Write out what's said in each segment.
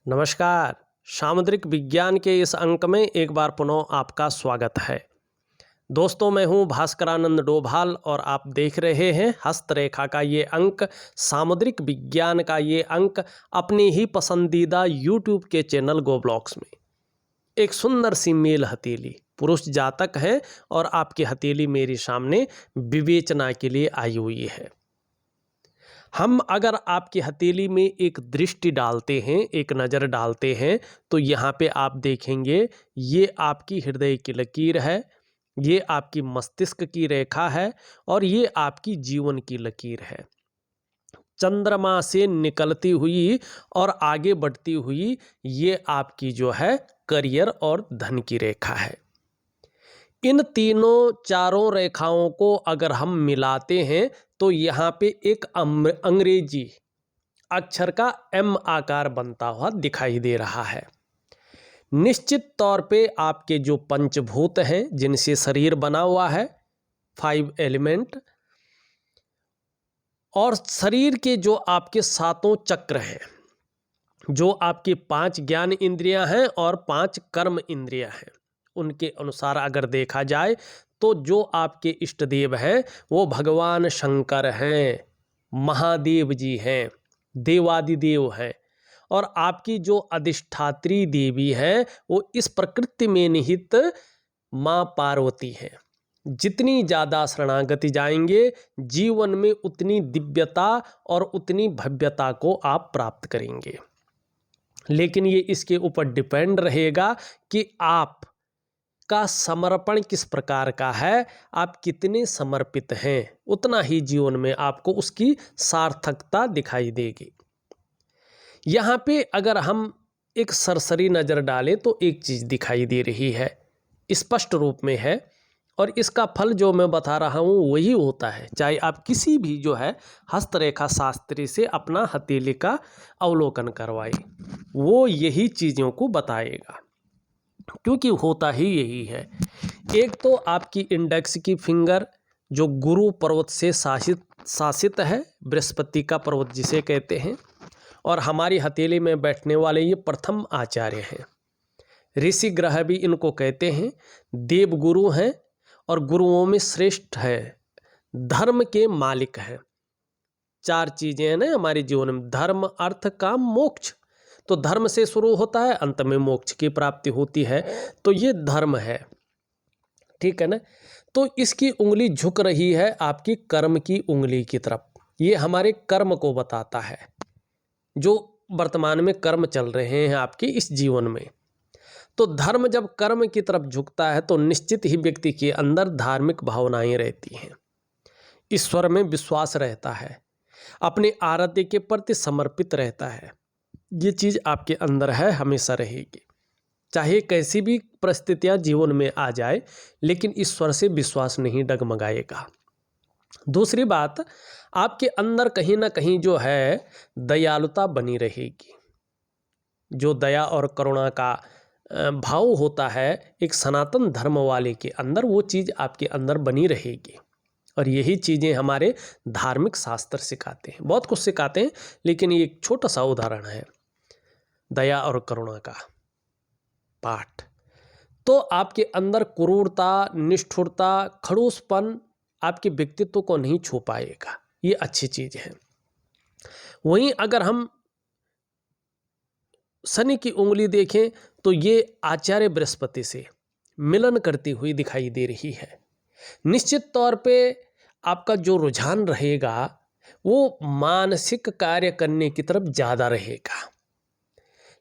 नमस्कार। सामुद्रिक विज्ञान के इस अंक में एक बार पुनः आपका स्वागत है। दोस्तों, मैं हूं भास्करानंद डोभाल और आप देख रहे हैं हस्तरेखा का ये अंक, सामुद्रिक विज्ञान का ये अंक अपनी ही पसंदीदा यूट्यूब के चैनल गो ब्लॉग्स में। एक सुंदर सी मेल हथेली पुरुष जातक है और आपकी हथेली मेरे सामने विवेचना के लिए आई हुई है। हम अगर आपकी हथेली में एक दृष्टि डालते हैं, एक नज़र डालते हैं, तो यहाँ पे आप देखेंगे ये आपकी हृदय की लकीर है, ये आपकी मस्तिष्क की रेखा है और ये आपकी जीवन की लकीर है। चंद्रमा से निकलती हुई और आगे बढ़ती हुई ये आपकी जो है करियर और धन की रेखा है। इन तीनों चारों रेखाओं को अगर हम मिलाते हैं तो यहाँ पे एक अंग्रेजी अक्षर का एम आकार बनता हुआ दिखाई दे रहा है। निश्चित तौर पे आपके जो पंचभूत हैं जिनसे शरीर बना हुआ है, 5 एलिमेंट, और शरीर के जो आपके 7 चक्र हैं, जो आपके 5 ज्ञान इंद्रियां हैं और 5 कर्म इंद्रियां हैं, उनके अनुसार अगर देखा जाए तो जो आपके इष्ट देव हैं वो भगवान शंकर हैं, महादेव जी हैं, देवादिदेव हैं, और आपकी जो अधिष्ठात्री देवी है वो इस प्रकृति में निहित माँ पार्वती हैं। जितनी ज़्यादा शरणागति जाएंगे जीवन में उतनी दिव्यता और उतनी भव्यता को आप प्राप्त करेंगे। लेकिन ये इसके ऊपर डिपेंड रहेगा कि आप का समर्पण किस प्रकार का है, आप कितने समर्पित हैं, उतना ही जीवन में आपको उसकी सार्थकता दिखाई देगी। यहाँ पे अगर हम एक सरसरी नज़र डालें तो एक चीज़ दिखाई दे रही है, स्पष्ट रूप में है, और इसका फल जो मैं बता रहा हूँ वही होता है। चाहे आप किसी भी जो है हस्तरेखा शास्त्री से अपना हथेली का अवलोकन करवाए, वो यही चीज़ों को बताएगा, क्योंकि होता ही यही है। एक तो आपकी इंडेक्स की फिंगर जो गुरु पर्वत से शासित है, बृहस्पति का पर्वत जिसे कहते हैं, और हमारी हथेली में बैठने वाले ये प्रथम आचार्य हैं। ऋषि ग्रह भी इनको कहते हैं, देव गुरु हैं और गुरुओं में श्रेष्ठ है, धर्म के मालिक हैं। 4 चीज़ें हैं ना हमारे जीवन में, धर्म, अर्थ, काम, मोक्ष। तो धर्म से शुरू होता है, अंत में मोक्ष की प्राप्ति होती है, तो ये धर्म है, ठीक है ना। तो इसकी उंगली झुक रही है आपकी कर्म की उंगली की तरफ। ये हमारे कर्म को बताता है, जो वर्तमान में कर्म चल रहे हैं आपके इस जीवन में। तो धर्म जब कर्म की तरफ झुकता है तो निश्चित ही व्यक्ति के अंदर धार्मिक भावनाएं रहती हैं, ईश्वर में विश्वास रहता है, अपने आराध्य के प्रति समर्पित रहता है। ये चीज़ आपके अंदर है, हमेशा रहेगी, चाहे कैसी भी परिस्थितियां जीवन में आ जाए, लेकिन ईश्वर से विश्वास नहीं डगमगाएगा। दूसरी बात, आपके अंदर कहीं ना कहीं जो है दयालुता बनी रहेगी। जो दया और करुणा का भाव होता है एक सनातन धर्म वाले के अंदर, वो चीज़ आपके अंदर बनी रहेगी। और यही चीज़ें हमारे धार्मिक शास्त्र सिखाते हैं, बहुत कुछ सिखाते हैं, लेकिन ये एक छोटा सा उदाहरण है दया और करुणा का पाठ। तो आपके अंदर क्रूरता, निष्ठुरता, खड़ूसपन आपके व्यक्तित्व को नहीं छू पाएगा, ये अच्छी चीज़ है। वहीं अगर हम शनि की उंगली देखें तो ये आचार्य बृहस्पति से मिलन करती हुई दिखाई दे रही है। निश्चित तौर पे आपका जो रुझान रहेगा वो मानसिक कार्य करने की तरफ ज़्यादा रहेगा।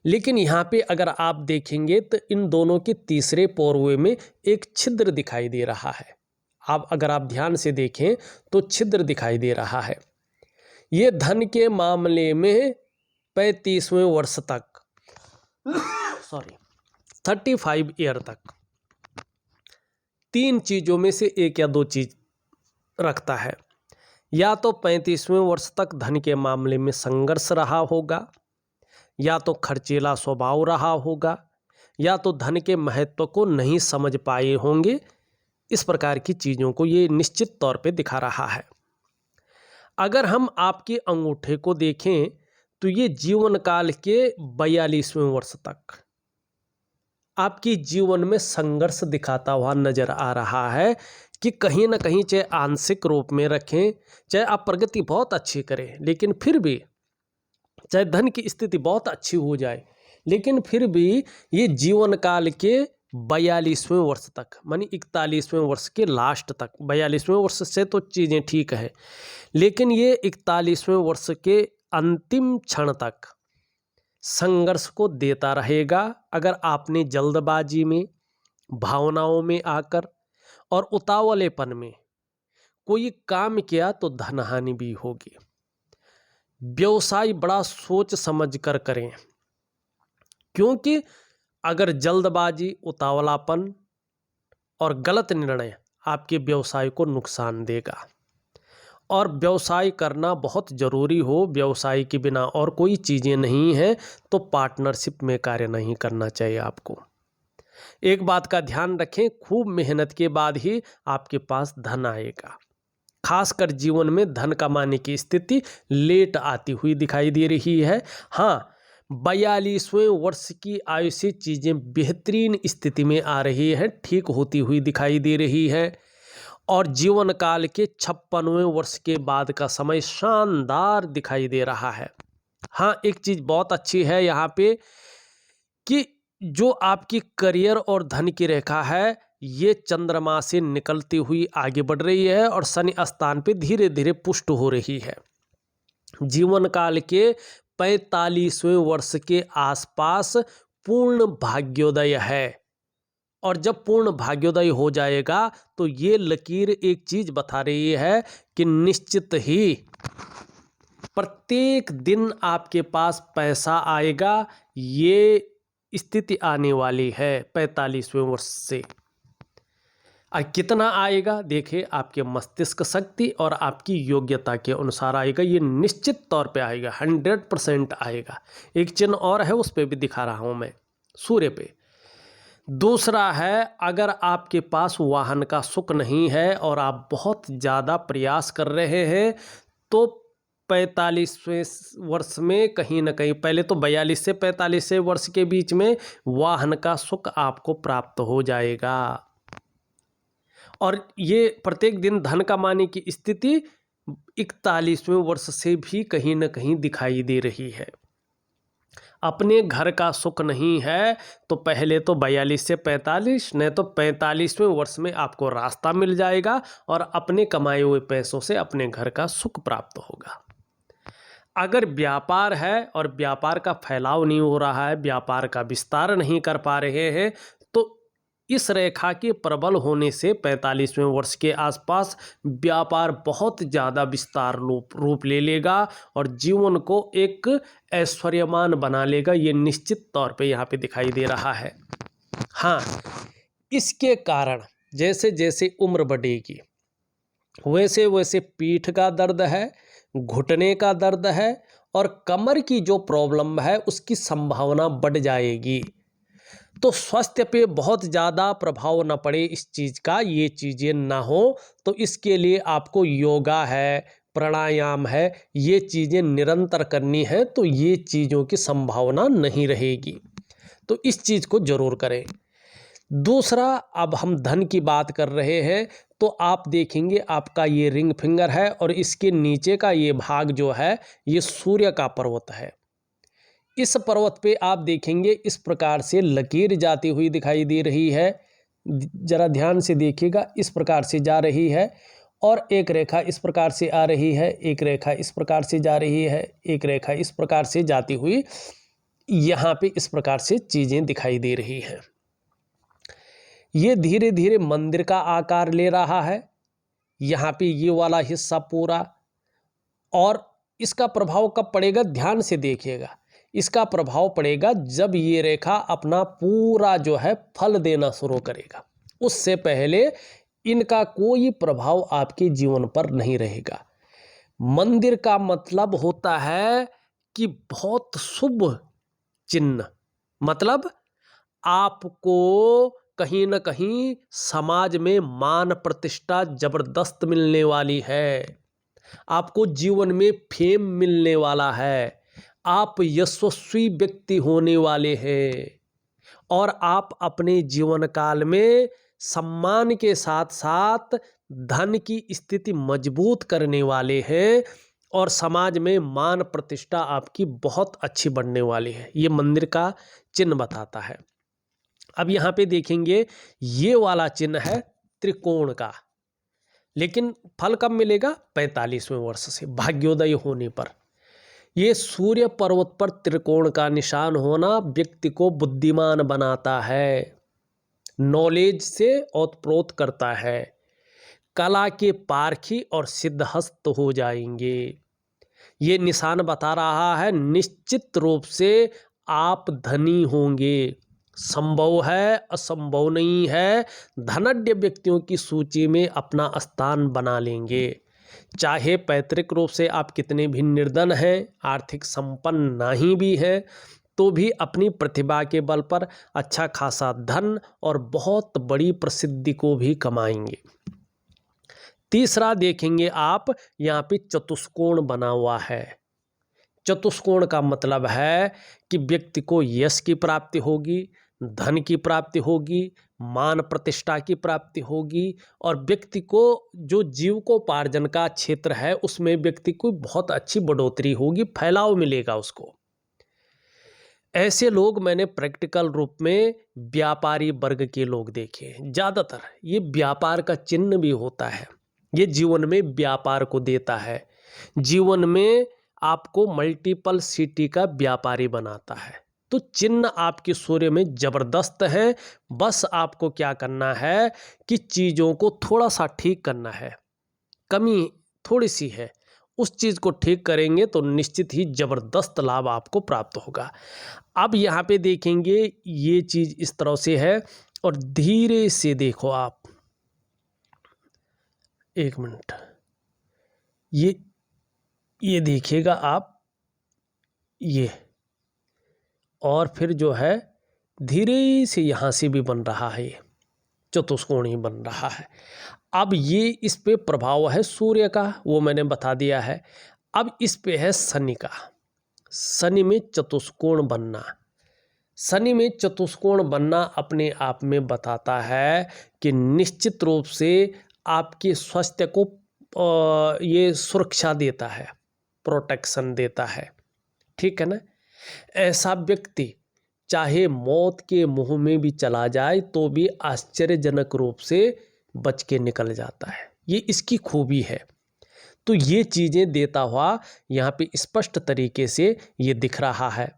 लेकिन यहाँ पे अगर आप देखेंगे तो इन दोनों के तीसरे पोरवे में एक छिद्र दिखाई दे रहा है। अगर आप ध्यान से देखें तो छिद्र दिखाई दे रहा है। ये धन के मामले में 35वें वर्ष तक 35 ईयर तक 3 चीज़ों में से एक या 2 चीज़ रखता है। या तो 35वें वर्ष तक धन के मामले में संघर्ष रहा होगा, या तो खर्चीला स्वभाव रहा होगा, या तो धन के महत्व को नहीं समझ पाए होंगे। इस प्रकार की चीज़ों को ये निश्चित तौर पे दिखा रहा है। अगर हम आपके अंगूठे को देखें तो ये जीवन काल के 42वें वर्ष तक आपकी जीवन में संघर्ष दिखाता हुआ नजर आ रहा है कि कहीं ना कहीं, चाहे आंशिक रूप में रखें, चाहे आप प्रगति बहुत अच्छी करें, लेकिन फिर भी, चाहे धन की स्थिति बहुत अच्छी हो जाए, लेकिन फिर भी ये जीवन काल के 42वें वर्ष तक, मानी 41वें वर्ष के लास्ट तक, 42वें वर्ष से तो चीज़ें ठीक है, लेकिन ये 41वें वर्ष के अंतिम क्षण तक संघर्ष को देता रहेगा। अगर आपने जल्दबाजी में, भावनाओं में आकर और उतावलेपन में कोई काम किया तो धनहानि भी होगी। व्यवसाय बड़ा सोच समझ कर करें, क्योंकि अगर जल्दबाजी, उतावलापन और गलत निर्णय आपके व्यवसाय को नुकसान देगा। और व्यवसाय करना बहुत ज़रूरी हो, व्यवसाय के बिना और कोई चीज़ें नहीं हैं, तो पार्टनरशिप में कार्य नहीं करना चाहिए आपको। एक बात का ध्यान रखें, खूब मेहनत के बाद ही आपके पास धन आएगा। खासकर जीवन में धन कमाने की स्थिति लेट आती हुई दिखाई दे रही है। हाँ, 42वें वर्ष की आयु से चीज़ें बेहतरीन स्थिति में आ रही हैं, ठीक होती हुई दिखाई दे रही है। और जीवन काल के 56वें वर्ष के बाद का समय शानदार दिखाई दे रहा है। हाँ, एक चीज़ बहुत अच्छी है यहाँ पे कि जो आपकी करियर और धन की रेखा है, ये चंद्रमा से निकलती हुई आगे बढ़ रही है और शनि स्थान पे धीरे धीरे पुष्ट हो रही है। जीवन काल के 45वें वर्ष के आसपास पूर्ण भाग्योदय है, और जब पूर्ण भाग्योदय हो जाएगा तो ये लकीर एक चीज बता रही है कि निश्चित ही प्रत्येक दिन आपके पास पैसा आएगा। ये स्थिति आने वाली है 45वें वर्ष से। और कितना आएगा, देखिए, आपके मस्तिष्क शक्ति और आपकी योग्यता के अनुसार आएगा। ये निश्चित तौर पे आएगा, 100% आएगा। एक चिन्ह और है, उस पर भी दिखा रहा हूँ मैं, सूर्य पे। दूसरा है, अगर आपके पास वाहन का सुख नहीं है और आप बहुत ज़्यादा प्रयास कर रहे हैं, तो 45वें वर्ष में कहीं ना कहीं, पहले तो 42 से 45वें वर्ष के बीच में वाहन का सुख आपको प्राप्त हो जाएगा। और ये प्रत्येक दिन धन कमाने की स्थिति 41वें वर्ष से भी कहीं ना कहीं दिखाई दे रही है। अपने घर का सुख नहीं है तो पहले तो 42 से 45, नहीं तो 45वें वर्ष में आपको रास्ता मिल जाएगा और अपने कमाए हुए पैसों से अपने घर का सुख प्राप्त होगा। अगर व्यापार है और व्यापार का फैलाव नहीं हो रहा है, व्यापार का विस्तार नहीं कर पा रहे हैं, तो इस रेखा के प्रबल होने से 45वें वर्ष के आसपास व्यापार बहुत ज़्यादा विस्तार रूप ले लेगा और जीवन को एक ऐश्वर्यमान बना लेगा। ये निश्चित तौर पे यहाँ पे दिखाई दे रहा है। हाँ, इसके कारण जैसे जैसे उम्र बढ़ेगी वैसे वैसे पीठ का दर्द है, घुटने का दर्द है और कमर की जो प्रॉब्लम है उसकी संभावना बढ़ जाएगी। तो स्वास्थ्य पे बहुत ज़्यादा प्रभाव न पड़े इस चीज़ का, ये चीज़ें ना हो, तो इसके लिए आपको योगा है, प्राणायाम है, ये चीज़ें निरंतर करनी है, तो ये चीज़ों की संभावना नहीं रहेगी। तो इस चीज़ को ज़रूर करें। दूसरा, अब हम धन की बात कर रहे हैं, तो आप देखेंगे आपका ये रिंग फिंगर है और इसके नीचे का ये भाग जो है, ये सूर्य का पर्वत है। इस पर्वत पे आप देखेंगे इस प्रकार से लकीर जाती हुई दिखाई दे रही है। जरा ध्यान से देखिएगा, इस प्रकार से जा रही है और एक रेखा इस प्रकार से आ रही है, एक रेखा इस प्रकार से जा रही है, एक रेखा इस प्रकार से जाती हुई यहाँ पे इस प्रकार से चीज़ें दिखाई दे रही हैं। ये धीरे धीरे मंदिर का आकार ले रहा है, यहाँ पे ये वाला हिस्सा पूरा। और इसका प्रभाव कब पड़ेगा, ध्यान से देखिएगा। इसका प्रभाव पड़ेगा जब ये रेखा अपना पूरा जो है फल देना शुरू करेगा। उससे पहले इनका कोई प्रभाव आपके जीवन पर नहीं रहेगा। मंदिर का मतलब होता है कि बहुत शुभ चिन्ह, मतलब आपको कहीं न कहीं समाज में मान प्रतिष्ठा जबरदस्त मिलने वाली है, आपको जीवन में फेम मिलने वाला है, आप यशस्वी व्यक्ति होने वाले हैं और आप अपने जीवन काल में सम्मान के साथ साथ धन की स्थिति मजबूत करने वाले हैं और समाज में मान प्रतिष्ठा आपकी बहुत अच्छी बढ़ने वाली है। ये मंदिर का चिन्ह बताता है। अब यहाँ पे देखेंगे ये वाला चिन्ह है त्रिकोण का, लेकिन फल कब मिलेगा? 45वें वर्ष से भाग्योदय होने पर। ये सूर्य पर्वत पर त्रिकोण का निशान होना व्यक्ति को बुद्धिमान बनाता है, नॉलेज से ओतप्रोत करता है, कला के पारखी और सिद्धहस्त हो जाएंगे। ये निशान बता रहा है निश्चित रूप से आप धनी होंगे। संभव है, असंभव नहीं है, धनाढ्य व्यक्तियों की सूची में अपना स्थान बना लेंगे। चाहे पैतृक रूप से आप कितने भी निर्धन हैं, आर्थिक संपन्न नहीं भी हैं, तो भी अपनी प्रतिभा के बल पर अच्छा खासा धन और बहुत बड़ी प्रसिद्धि को भी कमाएंगे। तीसरा देखेंगे आप, यहाँ पे चतुष्कोण बना हुआ है। चतुष्कोण का मतलब है कि व्यक्ति को यश की प्राप्ति होगी, धन की प्राप्ति होगी, मान प्रतिष्ठा की प्राप्ति होगी और व्यक्ति को जो जीविकोपार्जन का क्षेत्र है उसमें व्यक्ति को बहुत अच्छी बढ़ोतरी होगी, फैलाव मिलेगा उसको। ऐसे लोग मैंने प्रैक्टिकल रूप में व्यापारी वर्ग के लोग देखे। ज़्यादातर ये व्यापार का चिन्ह भी होता है, ये जीवन में व्यापार को देता है, जीवन में आपको मल्टीपल सिटी का व्यापारी बनाता है। तो चिन्ह आपके सूर्य में जबरदस्त है, बस आपको क्या करना है कि चीज़ों को थोड़ा सा ठीक करना है। कमी थोड़ी सी है, उस चीज़ को ठीक करेंगे तो निश्चित ही जबरदस्त लाभ आपको प्राप्त होगा। अब यहाँ पे देखेंगे ये चीज़ इस तरह से है और धीरे से देखो आप, एक मिनट, ये देखिएगा आप, ये और फिर जो है धीरे से यहाँ से भी बन रहा है, ये चतुष्कोण ही बन रहा है। अब ये इस पे प्रभाव है सूर्य का, वो मैंने बता दिया है। अब इस पे है शनि का। शनि में चतुष्कोण बनना, शनि में चतुष्कोण बनना अपने आप में बताता है कि निश्चित रूप से आपके स्वास्थ्य को ये सुरक्षा देता है, प्रोटेक्शन देता है, ठीक है ना। ऐसा व्यक्ति चाहे मौत के मुंह में भी चला जाए तो भी आश्चर्यजनक रूप से बच के निकल जाता है, ये इसकी खूबी है। तो ये चीज़ें देता हुआ यहाँ पे स्पष्ट तरीके से ये दिख रहा है।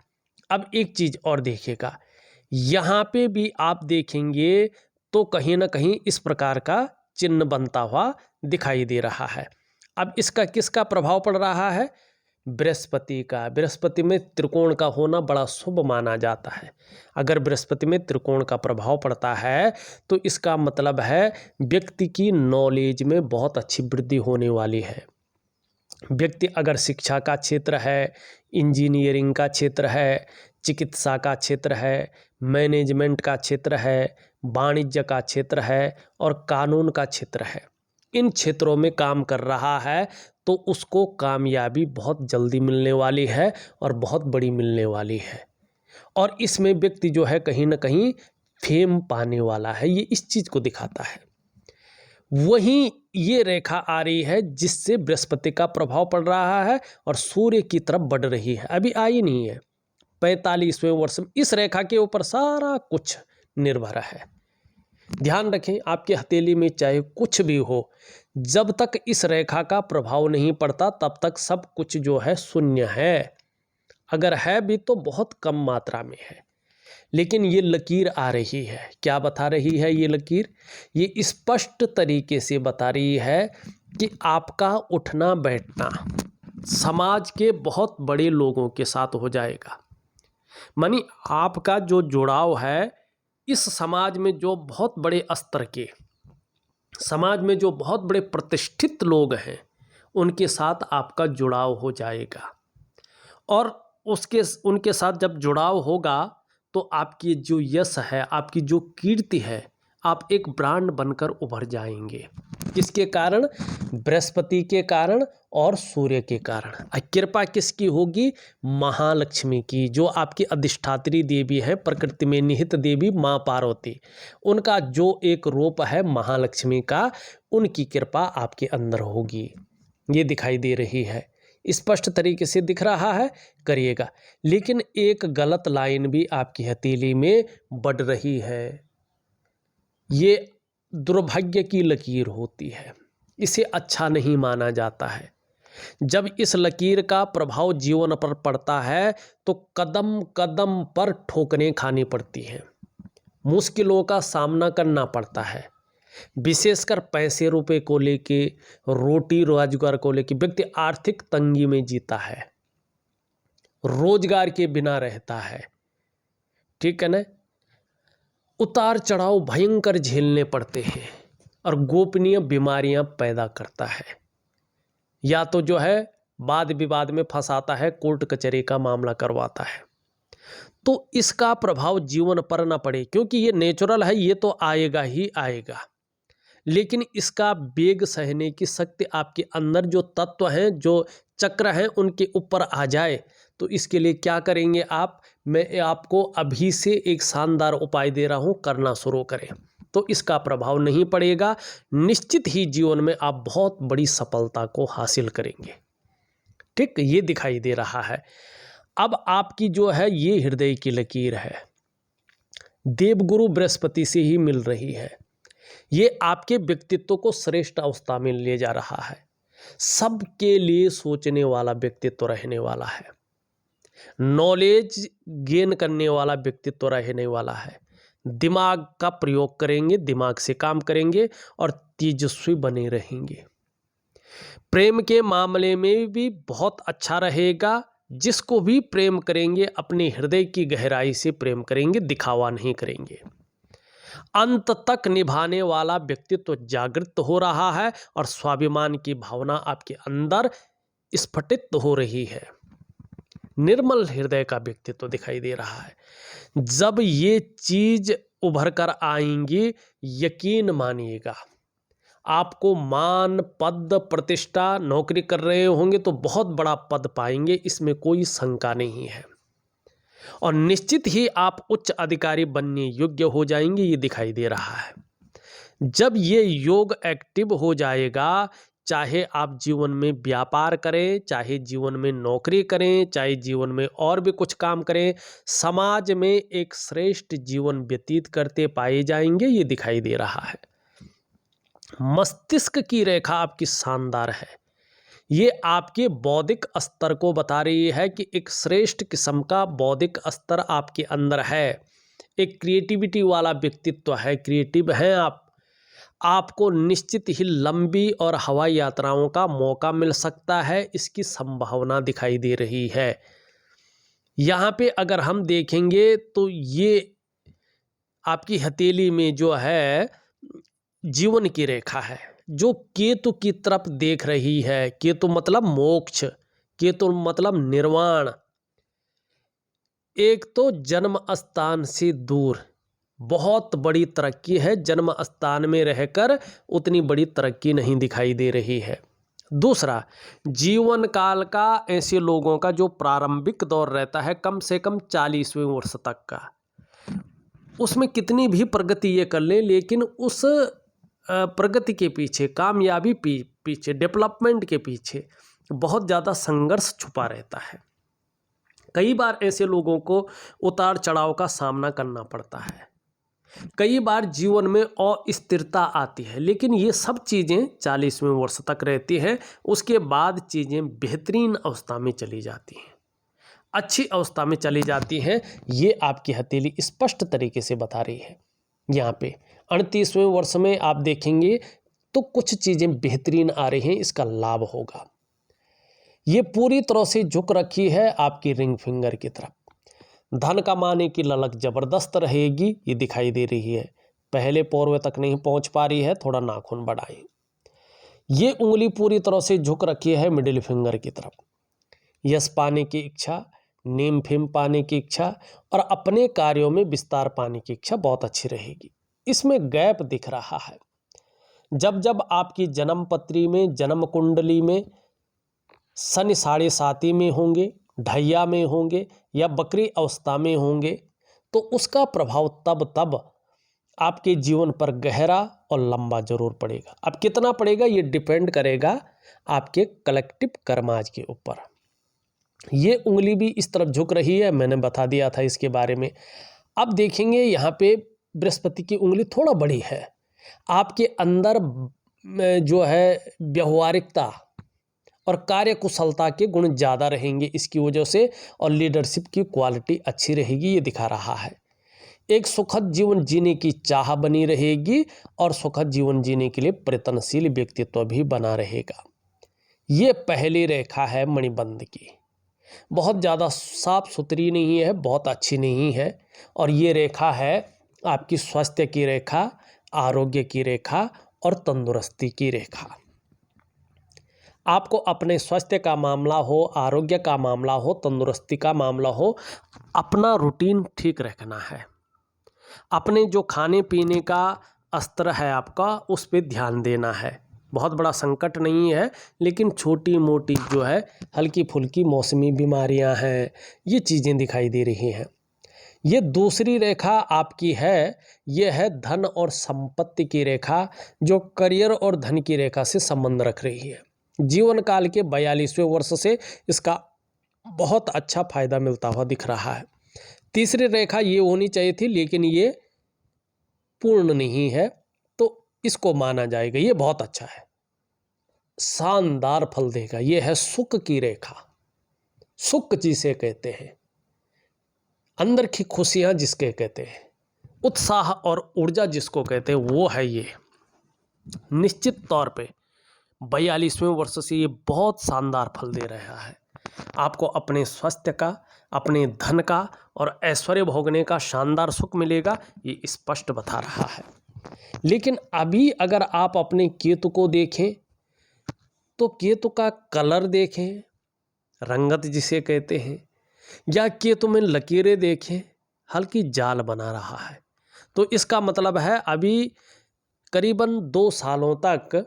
अब एक चीज़ और देखिएगा, यहाँ पे भी आप देखेंगे तो कहीं ना कहीं इस प्रकार का चिन्ह बनता हुआ दिखाई दे रहा है। अब इसका किसका प्रभाव पड़ रहा है? बृहस्पति का। बृहस्पति में त्रिकोण का होना बड़ा शुभ माना जाता है। अगर बृहस्पति में त्रिकोण का प्रभाव पड़ता है तो इसका मतलब है व्यक्ति की नॉलेज में बहुत अच्छी वृद्धि होने वाली है। व्यक्ति अगर शिक्षा का क्षेत्र है, इंजीनियरिंग का क्षेत्र है, चिकित्सा का क्षेत्र है, मैनेजमेंट का क्षेत्र है, वाणिज्य का क्षेत्र है और कानून का क्षेत्र है, इन क्षेत्रों में काम कर रहा है तो उसको कामयाबी बहुत जल्दी मिलने वाली है और बहुत बड़ी मिलने वाली है। और इसमें व्यक्ति जो है कहीं ना कहीं फेम पाने वाला है, ये इस चीज़ को दिखाता है। वहीं ये रेखा आ रही है जिससे बृहस्पति का प्रभाव पड़ रहा है और सूर्य की तरफ बढ़ रही है, अभी आई नहीं है। 45वें वर्ष में इस रेखा के ऊपर सारा कुछ निर्भर है। ध्यान रखें, आपके हथेली में चाहे कुछ भी हो, जब तक इस रेखा का प्रभाव नहीं पड़ता तब तक सब कुछ जो है शून्य है। अगर है भी तो बहुत कम मात्रा में है। लेकिन ये लकीर आ रही है, क्या बता रही है ये लकीर? ये स्पष्ट तरीके से बता रही है कि आपका उठना बैठना समाज के बहुत बड़े लोगों के साथ हो जाएगा। मानी आपका जो जुड़ाव है इस समाज में, जो बहुत बड़े स्तर के समाज में जो बहुत बड़े प्रतिष्ठित लोग हैं, उनके साथ आपका जुड़ाव हो जाएगा। और उनके साथ जब जुड़ाव होगा तो आपकी जो यश है, आपकी जो कीर्ति है, आप एक ब्रांड बनकर उभर जाएंगे। किसके कारण? बृहस्पति के कारण और सूर्य के कारण। कृपा किसकी होगी? महालक्ष्मी की, जो आपकी अधिष्ठात्री देवी है, प्रकृति में निहित देवी माँ पार्वती, उनका जो एक रूप है महालक्ष्मी का, उनकी कृपा आपके अंदर होगी। ये दिखाई दे रही है, स्पष्ट तरीके से दिख रहा है, करिएगा। लेकिन एक गलत लाइन भी आपकी हथेली में बढ़ रही है, ये दुर्भाग्य की लकीर होती है, इसे अच्छा नहीं माना जाता है। जब इस लकीर का प्रभाव जीवन पर पड़ता है तो कदम कदम पर ठोकरें खानी पड़ती हैं, मुश्किलों का सामना करना पड़ता है। विशेषकर पैसे रुपए को लेके, रोटी रोजगार को लेके व्यक्ति आर्थिक तंगी में जीता है, रोजगार के बिना रहता है, ठीक है ना। उतार चढ़ाव भयंकर झेलने पड़ते हैं और गोपनीय बीमारियां पैदा करता है, या तो जो है वाद विवाद में फंसाता है, कोर्ट कचहरी का मामला करवाता है। तो इसका प्रभाव जीवन पर ना पड़े, क्योंकि ये नेचुरल है, ये तो आएगा ही आएगा, लेकिन इसका वेग सहने की शक्ति आपके अंदर जो तत्व हैं, जो चक्र हैं, उनके ऊपर आ जाए तो इसके लिए क्या करेंगे आप? मैं आपको अभी से एक शानदार उपाय दे रहा हूं, करना शुरू करें तो इसका प्रभाव नहीं पड़ेगा। निश्चित ही जीवन में आप बहुत बड़ी सफलता को हासिल करेंगे। ठीक, ये दिखाई दे रहा है। अब आपकी जो है ये हृदय की लकीर है, देवगुरु बृहस्पति से ही मिल रही है। ये आपके व्यक्तित्व को श्रेष्ठ अवस्था में ले जा रहा है, सबके लिए सोचने वाला व्यक्तित्व रहने वाला है, नॉलेज गेन करने वाला व्यक्तित्व रहने वाला है, दिमाग का प्रयोग करेंगे, दिमाग से काम करेंगे और तेजस्वी बने रहेंगे। प्रेम के मामले में भी बहुत अच्छा रहेगा, जिसको भी प्रेम करेंगे अपने हृदय की गहराई से प्रेम करेंगे, दिखावा नहीं करेंगे। अंत तक निभाने वाला व्यक्तित्व जागृत हो रहा है और स्वाभिमान की भावना आपके अंदर स्फुटित हो रही है। निर्मल हृदय का व्यक्तित्व दिखाई दे रहा है। जब ये चीज उभर कर आएंगी, यकीन मानिएगा आपको मान, पद, प्रतिष्ठा, नौकरी कर रहे होंगे तो बहुत बड़ा पद पाएंगे, इसमें कोई शंका नहीं है। और निश्चित ही आप उच्च अधिकारी बनने योग्य हो जाएंगे, ये दिखाई दे रहा है। जब ये योग एक्टिव हो जाएगा, चाहे आप जीवन में व्यापार करें, चाहे जीवन में नौकरी करें, चाहे जीवन में और भी कुछ काम करें, समाज में एक श्रेष्ठ जीवन व्यतीत करते पाए जाएंगे, ये दिखाई दे रहा है। मस्तिष्क की रेखा आपकी शानदार है, ये आपके बौद्धिक स्तर को बता रही है कि एक श्रेष्ठ किस्म का बौद्धिक स्तर आपके अंदर है, एक क्रिएटिविटी वाला व्यक्तित्व है, क्रिएटिव हैं आप। आपको निश्चित ही लंबी और हवाई यात्राओं का मौका मिल सकता है, इसकी संभावना दिखाई दे रही है। यहाँ पे अगर हम देखेंगे तो ये आपकी हथेली में जो है जीवन की रेखा है, जो केतु की तरफ देख रही है। केतु मतलब मोक्ष, केतु मतलब निर्वाण। एक तो जन्म स्थान से दूर बहुत बड़ी तरक्की है, जन्म स्थान में रहकर उतनी बड़ी तरक्की नहीं दिखाई दे रही है। दूसरा, जीवन काल का ऐसे लोगों का जो प्रारंभिक दौर रहता है कम से कम 40वें वर्ष तक का, उसमें कितनी भी प्रगति ये कर ले, लेकिन उस प्रगति के पीछे, कामयाबी पीछे, डेवलपमेंट के पीछे बहुत ज़्यादा संघर्ष छुपा रहता है। कई बार ऐसे लोगों को उतार चढ़ाव का सामना करना पड़ता है, कई बार जीवन में अस्थिरता आती है, लेकिन ये सब चीज़ें 40वें वर्ष तक रहती हैं। उसके बाद चीज़ें बेहतरीन अवस्था में चली जाती हैं, अच्छी अवस्था में चली जाती हैं। ये आपकी हथेली स्पष्ट तरीके से बता रही है। यहाँ पे 38वें वर्ष में आप देखेंगे तो कुछ चीज़ें बेहतरीन आ रही हैं, इसका लाभ होगा। ये पूरी तरह से झुक रखी है आपकी रिंग फिंगर की तरफ, धन कमाने की ललक जबरदस्त रहेगी, ये दिखाई दे रही है। पहले पौरवे तक नहीं पहुंच पा रही है, थोड़ा नाखून बढ़ाएं। ये उंगली पूरी तरह से झुक रखी है मिडिल फिंगर की तरफ। यश पाने की इच्छा, नेम फेम पाने की इच्छा और अपने कार्यों में विस्तार पाने की इच्छा बहुत अच्छी रहेगी। इसमें गैप दिख रहा है। जब जब आपकी जन्म पत्री में, जन्म कुंडली में शनि 7.5 में होंगे, ढैया में होंगे या बकरी अवस्था में होंगे, तो उसका प्रभाव तब आपके जीवन पर गहरा और लंबा जरूर पड़ेगा। अब कितना पड़ेगा ये डिपेंड करेगा आपके कलेक्टिव कर्माज के ऊपर। ये उंगली भी इस तरफ झुक रही है, मैंने बता दिया था इसके बारे में। अब देखेंगे यहाँ पे बृहस्पति की उंगली थोड़ा बड़ी है। आपके अंदर जो है व्यवहारिकता और कार्यकुशलता के गुण ज़्यादा रहेंगे इसकी वजह से, और लीडरशिप की क्वालिटी अच्छी रहेगी, ये दिखा रहा है। एक सुखद जीवन जीने की चाह बनी रहेगी और सुखद जीवन जीने के लिए प्रयत्नशील व्यक्तित्व भी बना रहेगा। ये पहली रेखा है मणिबंध की, बहुत ज़्यादा साफ सुथरी नहीं है, बहुत अच्छी नहीं है। और ये रेखा है आपकी स्वास्थ्य की रेखा, आरोग्य की रेखा और तंदुरुस्ती की रेखा। आपको अपने स्वास्थ्य का मामला हो, आरोग्य का मामला हो, तंदुरुस्ती का मामला हो, अपना रूटीन ठीक रखना है। अपने जो खाने पीने का स्तर है आपका, उस पर ध्यान देना है। बहुत बड़ा संकट नहीं है, लेकिन छोटी मोटी जो है हल्की फुल्की मौसमी बीमारियां हैं, ये चीज़ें दिखाई दे रही हैं। ये दूसरी रेखा आपकी है, ये है धन और संपत्ति की रेखा, जो करियर और धन की रेखा से संबंध रख रही है। जीवन काल के 42वें वर्ष से इसका बहुत अच्छा फायदा मिलता हुआ दिख रहा है। तीसरी रेखा ये होनी चाहिए थी, लेकिन ये पूर्ण नहीं है, तो इसको माना जाएगा, ये बहुत अच्छा है, शानदार फल देगा। ये है सुख की रेखा। सुख जिसे कहते हैं, अंदर की खुशियां जिसके कहते हैं, उत्साह और ऊर्जा जिसको कहते हैं, वो है ये। निश्चित तौर पे 42वें वर्ष से ये बहुत शानदार फल दे रहा है। आपको अपने स्वास्थ्य का, अपने धन का और ऐश्वर्य भोगने का शानदार सुख मिलेगा, ये स्पष्ट बता रहा है। लेकिन अभी अगर आप अपने केतु को देखें, तो केतु का कलर देखें, रंगत जिसे कहते हैं, या केतु में लकीरें देखें, हल्की जाल बना रहा है, तो इसका मतलब है अभी करीबन 2 सालों तक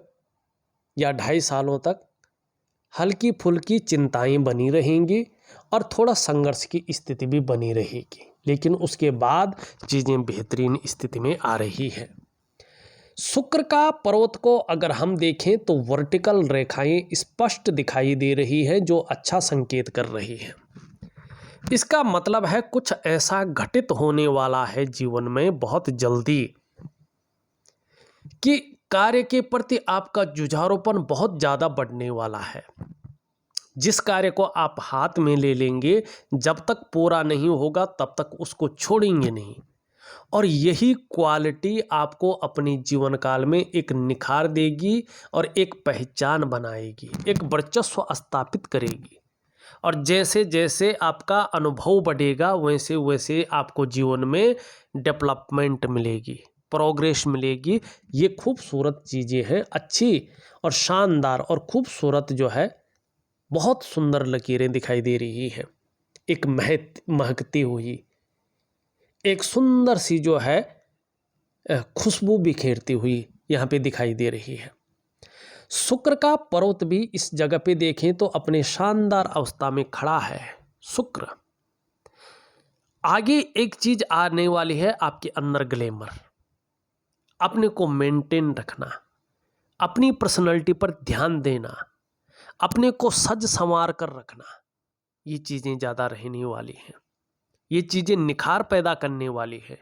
या 2.5 सालों तक हल्की फुल्की चिंताएं बनी रहेंगी और थोड़ा संघर्ष की स्थिति भी बनी रहेगी, लेकिन उसके बाद चीज़ें बेहतरीन स्थिति में आ रही है। शुक्र का पर्वत को अगर हम देखें तो वर्टिकल रेखाएं स्पष्ट दिखाई दे रही है, जो अच्छा संकेत कर रही है। इसका मतलब है कुछ ऐसा घटित होने वाला है जीवन में बहुत जल्दी कि कार्य के प्रति आपका जुझारूपन बहुत ज़्यादा बढ़ने वाला है। जिस कार्य को आप हाथ में ले लेंगे, जब तक पूरा नहीं होगा तब तक उसको छोड़ेंगे नहीं, और यही क्वालिटी आपको अपने जीवन काल में एक निखार देगी और एक पहचान बनाएगी, एक वर्चस्व स्थापित करेगी। और जैसे जैसे आपका अनुभव बढ़ेगा, वैसे वैसे आपको जीवन में डेवलपमेंट मिलेगी, प्रोग्रेस मिलेगी। ये खूबसूरत चीज़ें हैं, अच्छी और शानदार और खूबसूरत जो है, बहुत सुंदर लकीरें दिखाई दे रही हैं। एक महकती हुई, एक सुंदर सी जो है खुशबू बिखेरती हुई यहाँ पे दिखाई दे रही है। शुक्र का पर्वत भी इस जगह पे देखें तो अपने शानदार अवस्था में खड़ा है। शुक्र आगे एक चीज आने वाली है आपके अंदर, ग्लैमर, अपने को मेंटेन रखना, अपनी पर्सनैलिटी पर ध्यान देना, अपने को सज संवार कर रखना, ये चीज़ें ज़्यादा रहने वाली हैं। ये चीज़ें निखार पैदा करने वाली है।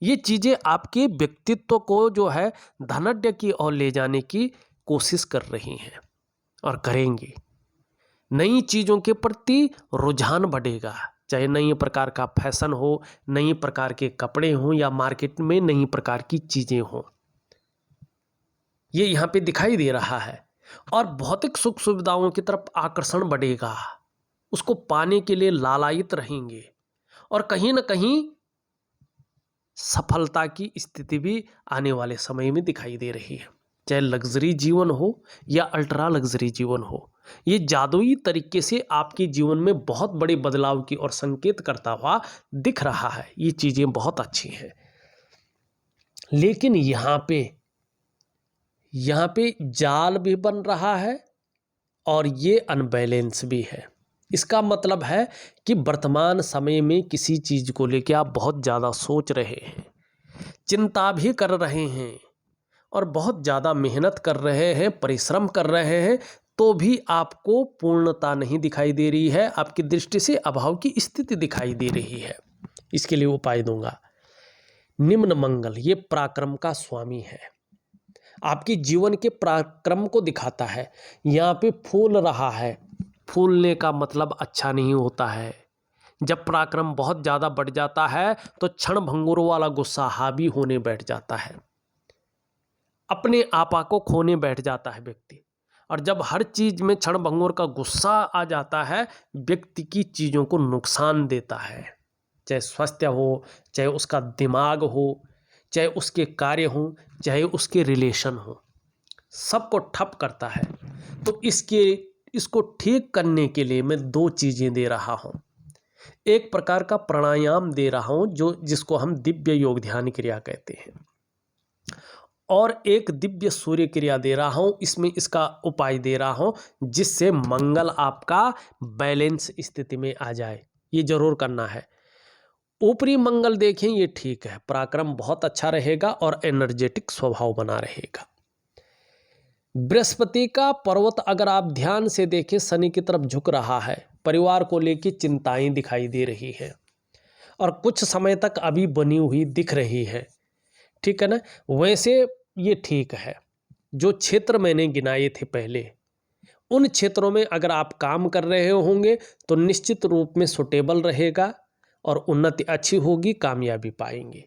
ये चीज़ें आपके व्यक्तित्व को जो है धनाढ्य की ओर ले जाने की कोशिश कर रही हैं और करेंगी। नई चीज़ों के प्रति रुझान बढ़ेगा, चाहे नई प्रकार का फैशन हो, नई प्रकार के कपड़े हों, या मार्केट में नई प्रकार की चीज़ें हों, ये यहाँ पे दिखाई दे रहा है। और भौतिक सुख सुविधाओं की तरफ आकर्षण बढ़ेगा, उसको पाने के लिए लालायित रहेंगे, और कहीं ना कहीं सफलता की स्थिति भी आने वाले समय में दिखाई दे रही है। चाहे लग्जरी जीवन हो या अल्ट्रा लग्जरी जीवन हो, ये जादुई तरीके से आपके जीवन में बहुत बड़े बदलाव की ओर संकेत करता हुआ दिख रहा है। ये चीज़ें बहुत अच्छी हैं। लेकिन यहाँ पे जाल भी बन रहा है और ये अनबैलेंस भी है। इसका मतलब है कि वर्तमान समय में किसी चीज़ को लेकर आप बहुत ज़्यादा सोच रहे हैं, चिंता भी कर रहे हैं और बहुत ज़्यादा मेहनत कर रहे हैं, परिश्रम कर रहे हैं, तो भी आपको पूर्णता नहीं दिखाई दे रही है, आपकी दृष्टि से अभाव की स्थिति दिखाई दे रही है। इसके लिए उपाय दूंगा। निम्न मंगल ये पराक्रम का स्वामी है, आपके जीवन के पराक्रम को दिखाता है। यहाँ पे फूल रहा है, फूलने का मतलब अच्छा नहीं होता है। जब पराक्रम बहुत ज़्यादा बढ़ जाता है तो क्षण भंगुर वाला गुस्सा हावी होने बैठ जाता है, अपने आपा को खोने बैठ जाता है व्यक्ति। और जब हर चीज़ में क्षण भंगुर का गुस्सा आ जाता है, व्यक्ति की चीज़ों को नुकसान देता है, चाहे स्वास्थ्य हो, चाहे उसका दिमाग हो, चाहे उसके कार्य हो, चाहे उसके रिलेशन हो, सबको ठप करता है। तो इसको ठीक करने के लिए मैं 2 चीज़ें दे रहा हूँ। एक प्रकार का प्राणायाम दे रहा हूँ जिसको हम दिव्य योग ध्यान क्रिया कहते हैं, और एक दिव्य सूर्य क्रिया दे रहा हूँ। इसमें इसका उपाय दे रहा हूँ जिससे मंगल आपका बैलेंस स्थिति में आ जाए। ये जरूर करना है। ऊपरी मंगल देखें, ये ठीक है, पराक्रम बहुत अच्छा रहेगा और एनर्जेटिक स्वभाव बना रहेगा। बृहस्पति का पर्वत अगर आप ध्यान से देखें, शनि की तरफ झुक रहा है, परिवार को लेकर चिंताएं दिखाई दे रही है और कुछ समय तक अभी बनी हुई दिख रही है, ठीक है ना। वैसे ये ठीक है। जो क्षेत्र मैंने गिनाए थे पहले, उन क्षेत्रों में अगर आप काम कर रहे होंगे तो निश्चित रूप में सुटेबल रहेगा और उन्नति अच्छी होगी, कामयाबी पाएंगे।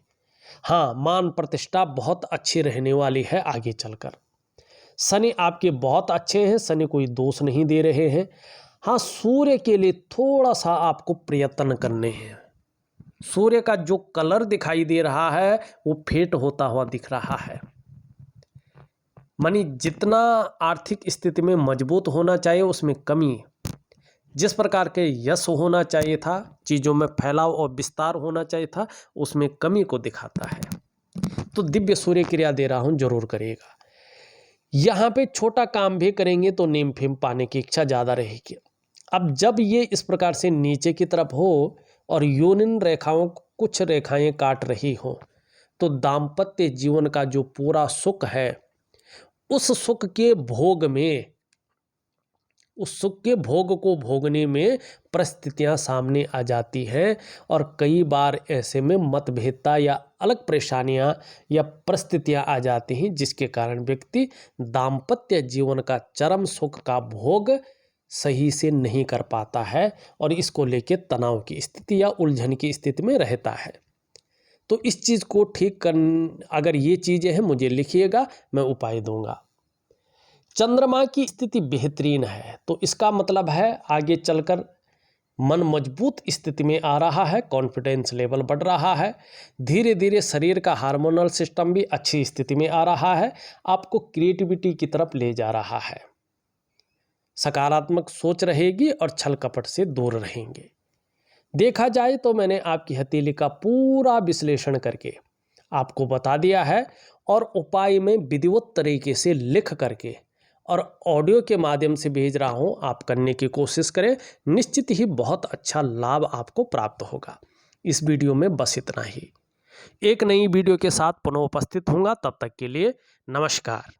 हाँ, मान प्रतिष्ठा बहुत अच्छी रहने वाली है आगे चलकर। शनि आपके बहुत अच्छे हैं, शनि कोई दोष नहीं दे रहे हैं। हाँ, सूर्य के लिए थोड़ा सा आपको प्रयत्न करने हैं। सूर्य का जो कलर दिखाई दे रहा है वो फेड होता हुआ दिख रहा है, मानी जितना आर्थिक स्थिति में मजबूत होना चाहिए उसमें कमी, जिस प्रकार के यश होना चाहिए था, चीज़ों में फैलाव और विस्तार होना चाहिए था, उसमें कमी को दिखाता है। तो दिव्य सूर्य क्रिया दे रहा हूँ, जरूर करिएगा। यहाँ पे छोटा काम भी करेंगे तो नेम फेम पाने की इच्छा ज़्यादा रहेगी। अब जब ये इस प्रकार से नीचे की तरफ हो और योनिन रेखाओं कुछ रेखाएं काट रही हो, तो दाम्पत्य जीवन का जो पूरा सुख है, उस सुख के भोग में, उस सुख के भोग को भोगने में परिस्थितियां सामने आ जाती हैं और कई बार ऐसे में मतभेदता या अलग परेशानियां या परिस्थितियां आ जाती हैं जिसके कारण व्यक्ति दाम्पत्य जीवन का चरम सुख का भोग सही से नहीं कर पाता है और इसको लेके तनाव की स्थिति या उलझन की स्थिति में रहता है। तो इस चीज़ को ठीक कर, अगर ये चीज़ें हैं मुझे लिखिएगा, मैं उपाय दूंगा। चंद्रमा की स्थिति बेहतरीन है, तो इसका मतलब है आगे चलकर मन मजबूत स्थिति में आ रहा है, कॉन्फिडेंस लेवल बढ़ रहा है, धीरे धीरे शरीर का हार्मोनल सिस्टम भी अच्छी स्थिति में आ रहा है, आपको क्रिएटिविटी की तरफ ले जा रहा है, सकारात्मक सोच रहेगी और छल कपट से दूर रहेंगे। देखा जाए तो मैंने आपकी हथेली का पूरा विश्लेषण करके आपको बता दिया है और उपाय में विधिवत तरीके से लिख करके और ऑडियो के माध्यम से भेज रहा हूं। आप करने की कोशिश करें, निश्चित ही बहुत अच्छा लाभ आपको प्राप्त होगा। इस वीडियो में बस इतना ही। एक नई वीडियो के साथ पुनः उपस्थित होऊंगा, तब तक के लिए नमस्कार।